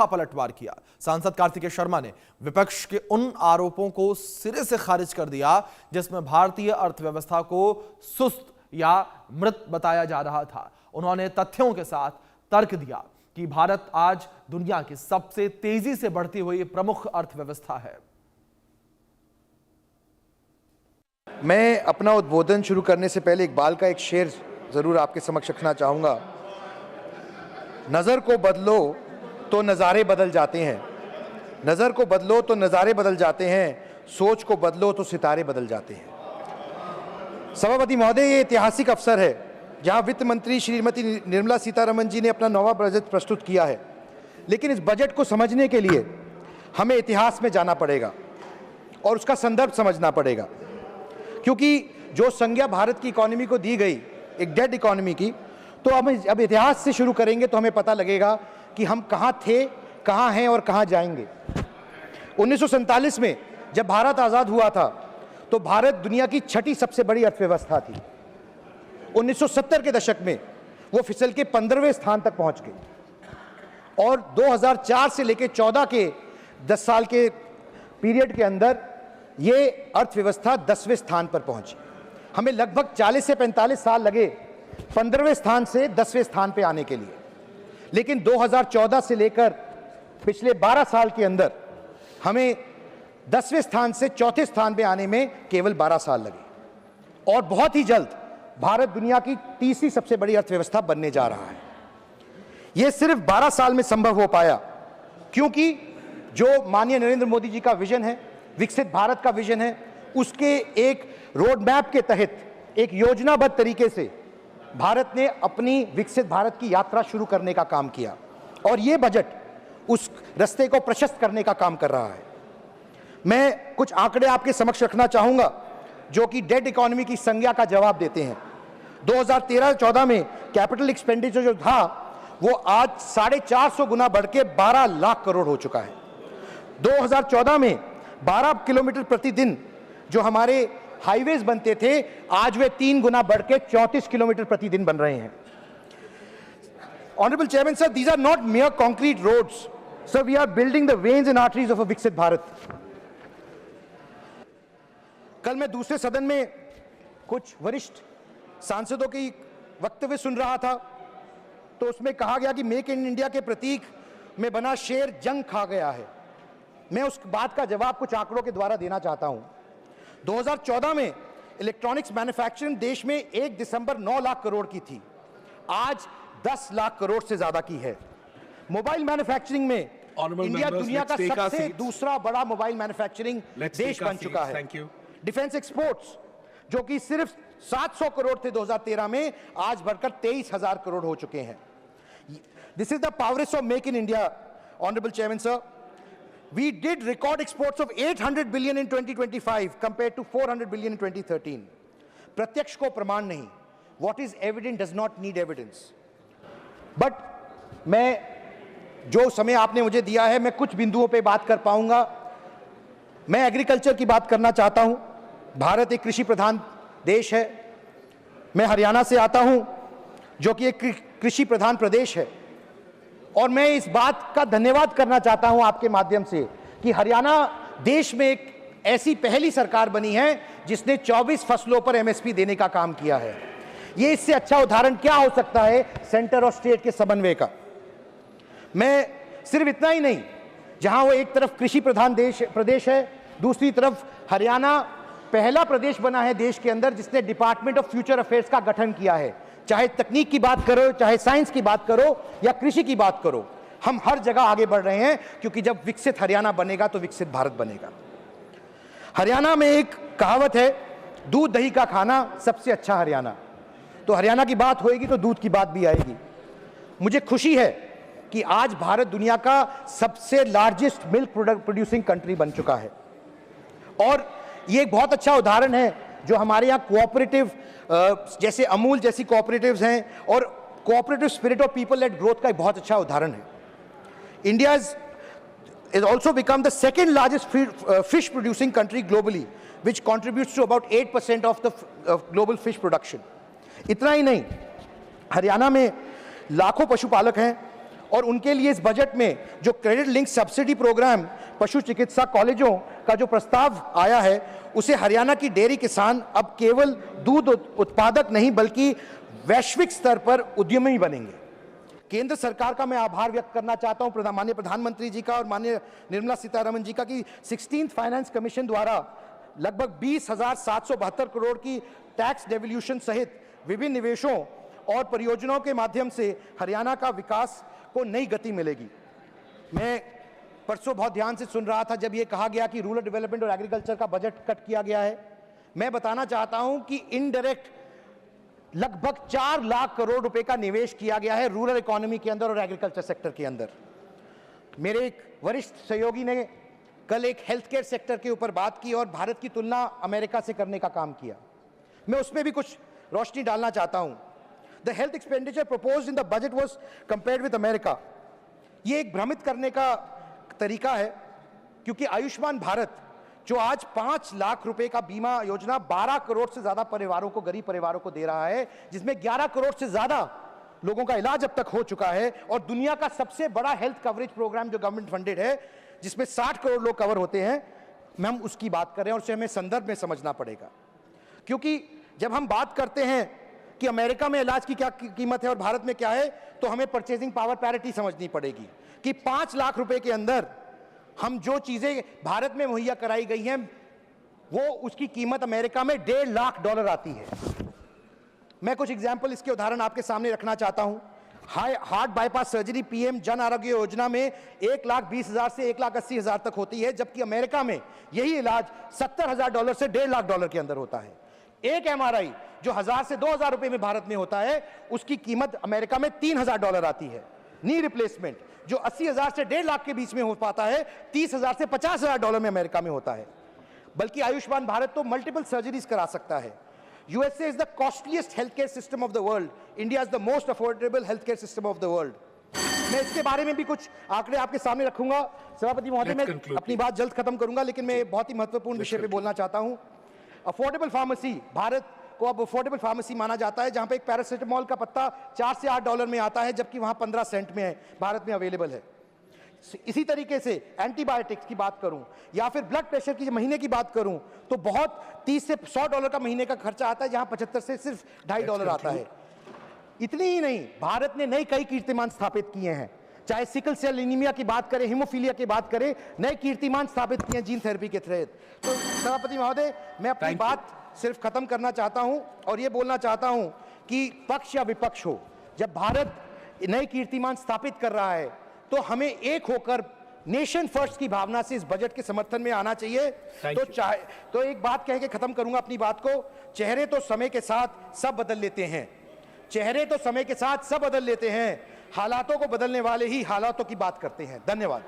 पलटवार किया। सांसद कार्तिकेय शर्मा ने विपक्ष के उन आरोपों को सिरे से खारिज कर दिया जिसमें भारतीय अर्थव्यवस्था को सुस्त या मृत बताया जा रहा था। उन्होंने तथ्यों के साथ तर्क दिया कि भारत आज दुनिया की सबसे तेजी से बढ़ती हुई प्रमुख अर्थव्यवस्था है। मैं अपना उद्बोधन शुरू करने से पहले इकबाल का एक शेर जरूर आपके समक्ष रखना चाहूंगा। नजर को बदलो तो नज़ारे बदल जाते हैं, नज़र को बदलो तो नज़ारे बदल जाते हैं, सोच को बदलो तो सितारे बदल जाते हैं। सभापति महोदय, ये ऐतिहासिक अवसर है जहां वित्त मंत्री श्रीमती निर्मला सीतारमण जी ने अपना नवा बजट प्रस्तुत किया है, लेकिन इस बजट को समझने के लिए हमें इतिहास में जाना पड़ेगा और उसका संदर्भ समझना पड़ेगा, क्योंकि जो संज्ञा भारत की इकोनॉमी को दी गई एक डेड इकोनॉमी की, तो अब इतिहास से शुरू करेंगे तो हमें पता लगेगा कि हम कहाँ थे, कहाँ हैं और कहाँ जाएंगे। 1947 में जब भारत आज़ाद हुआ था तो भारत दुनिया की छठी सबसे बड़ी अर्थव्यवस्था थी। 1970 के दशक में वो फिसल के 15वें स्थान तक पहुंच गई और 2004 से लेकर 14 के 10 साल के पीरियड के अंदर ये अर्थव्यवस्था 10वें स्थान पर पहुंची। हमें लगभग 40 से 45 साल लगे 15वें स्थान से 10वें स्थान पर आने के लिए, लेकिन 2014 से लेकर पिछले 12 साल के अंदर हमें 10वें स्थान से चौथे स्थान पे आने में केवल 12 साल लगे और बहुत ही जल्द भारत दुनिया की तीसरी सबसे बड़ी अर्थव्यवस्था बनने जा रहा है। यह सिर्फ 12 साल में संभव हो पाया क्योंकि जो माननीय नरेंद्र मोदी जी का विजन है, विकसित भारत का विजन है, उसके एक रोड मैप के तहत एक योजनाबद्ध तरीके से भारत ने अपनी विकसित भारत की यात्रा शुरू करने का काम किया और यह बजट उस रास्ते को प्रशस्त करने का काम कर रहा है। मैं कुछ आंकड़े आपके समक्ष रखना चाहूंगा जो कि डेड इकोनॉमी की संज्ञा का जवाब देते हैं। 2013-14 में कैपिटल एक्सपेंडिचर जो था वो आज 450 गुना बढ़ के 12 लाख करोड़ हो चुका है। 2014 में 12 किलोमीटर प्रतिदिन जो हमारे हाईवेज बनते थे, आज वे 3 गुना बढ़ के 34 किलोमीटर प्रतिदिन बन रहे हैं। Honourable chairman sir, these are not mere concrete roads. Sir, we are building the veins and arteries of a विकसित भारत। कल मैं दूसरे सदन में कुछ वरिष्ठ सांसदों की वक्तव्य सुन रहा था तो उसमें कहा गया कि मेक इन इंडिया के प्रतीक में बना शेर जंग खा गया है। मैं उस बात का जवाब कुछ आंकड़ों के द्वारा देना चाहता हूं। 2014 में इलेक्ट्रॉनिक्स मैन्युफैक्चरिंग देश में 1 दिसंबर 9 लाख करोड़ की थी, आज 10 लाख करोड़ से ज्यादा की है। मोबाइल मैन्युफैक्चरिंग में इंडिया दुनिया का सबसे दूसरा बड़ा मोबाइल मैन्युफैक्चरिंग देश बन चुका है। डिफेंस एक्सपोर्ट्स जो कि सिर्फ 700 करोड़ थे 2013 में, आज बढ़कर 23,000 करोड़ हो चुके हैं। This is the powers of make in India. Honourable chairman sir, we did record exports of 800 billion in 2025 compared to 400 billion in 2013. प्रत्यक्ष को प्रमाण नहीं, what is evident does not need evidence. But मैं जो समय आपने मुझे दिया है मैं कुछ बिंदुओं पे बात कर पाऊंगा। मैं एग्रीकल्चर की बात करना चाहता हूं। भारत एक कृषि प्रधान देश है। मैं हरियाणा से आता हूं जो कि एक कृषि प्रधान प्रदेश है और मैं इस बात का धन्यवाद करना चाहता हूं आपके माध्यम से कि हरियाणा देश में एक ऐसी पहली सरकार बनी है जिसने 24 फसलों पर एमएसपी देने का काम किया है। यह इससे अच्छा उदाहरण क्या हो सकता है सेंटर और स्टेट के समन्वय का। मैं सिर्फ इतना ही नहीं, जहां वो एक तरफ कृषि प्रधान प्रदेश है, दूसरी तरफ हरियाणा पहला प्रदेश बना है देश के अंदर जिसने डिपार्टमेंट ऑफ फ्यूचर अफेयर्स का गठन किया है। चाहे तकनीक की बात करो, चाहे साइंस की बात करो या कृषि की बात करो, हम हर जगह आगे बढ़ रहे हैं क्योंकि जब विकसित हरियाणा बनेगा तो विकसित भारत बनेगा। हरियाणा में एक कहावत है, दूध दही का खाना सबसे अच्छा हरियाणा। तो हरियाणा की बात होएगी तो दूध की बात भी आएगी। मुझे खुशी है कि आज भारत दुनिया का सबसे लार्जेस्ट मिल्क प्रोड्यूसिंग कंट्री बन चुका है और ये एक बहुत अच्छा उदाहरण है जो हमारे यहाँ कोऑपरेटिव जैसे अमूल जैसी कोऑपरेटिव्स हैं और cooperative spirit of people led growth का एक बहुत अच्छा उदाहरण है। India is also become the second largest fish producing country globally, which contributes to about 8% of the global fish production. इतना ही नहीं, हरियाणा में लाखों पशुपालक हैं और उनके लिए इस बजट में जो क्रेडिट लिंक सब्सिडी प्रोग्राम पशु चिकित्सा कॉलेजों का जो प्रस्ताव आया है, उसे हरियाणा की डेयरी किसान अब केवल दूध उत्पादक नहीं बल्कि वैश्विक स्तर पर उद्यमी बनेंगे। केंद्र सरकार का मैं आभार व्यक्त करना चाहता हूं माननीय प्रधानमंत्री जी का और माननीय निर्मला सीतारमण जी का कि 16th फाइनेंस कमीशन द्वारा लगभग 20,772 करोड़ की टैक्स डेवल्यूशन सहित विभिन्न निवेशों और परियोजनाओं के माध्यम से हरियाणा का विकास को नई गति मिलेगी। मैं परसों बहुत ध्यान से सुन रहा था जब यह कहा गया कि रूरल डेवलपमेंट और एग्रीकल्चर का बजट कट किया गया है। मैं बताना चाहता हूं कि इनडायरेक्ट लगभग 4 लाख करोड़ रुपए का निवेश किया गया है रूरल इकोनॉमी के अंदर और एग्रीकल्चर सेक्टर के अंदर। मेरे एक वरिष्ठ सहयोगी ने कल एक हेल्थ केयर सेक्टर के ऊपर बात की और भारत की तुलना अमेरिका से करने का काम किया। मैं उसमें भी कुछ रोशनी डालना चाहता हूं। The health expenditure proposed in the budget was compared with America. ये एक भ्रमित करने का तरीका है, क्योंकि आयुष्मान भारत जो आज 5 लाख रुपए का बीमा योजना 12 करोड़ से ज्यादा परिवारों को, गरीब परिवारों को दे रहा है, जिसमें 11 करोड़ से ज्यादा लोगों का इलाज अब तक हो चुका है, और दुनिया का सबसे बड़ा हेल्थ कवरेज प्रोग्राम जो गवर्नमेंट फंडेड है, जिसमें 60 करोड़ लोग कवर होते हैं, हम उसकी बात कर रहे हैं और उसे हमें संदर्भ में समझना पड़ेगा। क्योंकि जब हम बात करते हैं कि अमेरिका में इलाज की क्या कीमत है और भारत में क्या है, तो हमें परचेजिंग पावर पैरिटी समझनी पड़ेगी कि 5 लाख रुपए के अंदर हम जो चीजें भारत में मुहैया कराई गई हैं, वो उसकी कीमत अमेरिका में $1.5 लाख आती है। मैं कुछ एग्जाम्पल, इसके उदाहरण आपके सामने रखना चाहता हूं। Heart bypass surgery PM Jan Arogya Yojana में $1,20,000 से $1,80,000 तक होती है, जबकि अमेरिका में यही इलाज $70,000 से $1.5 लाख के अंदर होता है। एक एमआरआई जो 1,000 से 2,000 रुपए में भारत में होता है, उसकी कीमत अमेरिका में $3,000 आती है। नी रिप्लेसमेंट जो 80,000 से $1.5 लाख के बीच में हो पाता है, 30,000 से $50,000 में अमेरिका में होता है। बल्कि आयुष्मान भारत तो मल्टीपल सर्जरीज करा सकता है। USA is the costliest health care system of the world, India is the most affordable health care system of the world. मैं इसके बारे में भी कुछ आंकड़े आपके सामने रखूंगा। सभापति महोदय, मैं अपनी बात जल्द खत्म करूंगा, लेकिन मैं बहुत ही महत्वपूर्ण विषय पे बोलना चाहता हूं। अफोर्डेबल फार्मेसी, भारत को अब अफोर्डेबल फार्मेसी माना जाता है, जहां पे एक पैरासिटामोल का पत्ता $4 से $8 में आता है, जबकि वहां 15 सेंट में है, भारत में अवेलेबल है। इसी तरीके से एंटीबायोटिक्स की बात करूं या फिर ब्लड प्रेशर की महीने की बात करूं, तो बहुत $30 से $100 का महीने का खर्चा आता है, जहां 75 से सिर्फ $2.5 आता है। इतनी ही नहीं, भारत ने नए कई कीर्तिमान स्थापित किए हैं, चाहे सिकल सेल एनीमिया की बात करें, हीमोफीलिया की बात करें, नए कीर्तिमान स्थापित किए हैं जीन थेरेपी के तहत। तो सभापति महोदय, मैं अपनी बात सिर्फ खत्म करना चाहता हूं और यह बोलना चाहता हूं कि पक्ष या विपक्ष हो, जब भारत नए कीर्तिमान स्थापित कर रहा है, तो हमें एक होकर नेशन फर्स्ट की भावना से इस बजट के समर्थन में आना चाहिए। तो एक बात कह के खत्म करूंगा अपनी बात को। चेहरे तो समय के साथ सब बदल लेते हैं, चेहरे तो समय के साथ सब बदल लेते हैं, हालातों को बदलने वाले ही हालातों की बात करते हैं। धन्यवाद।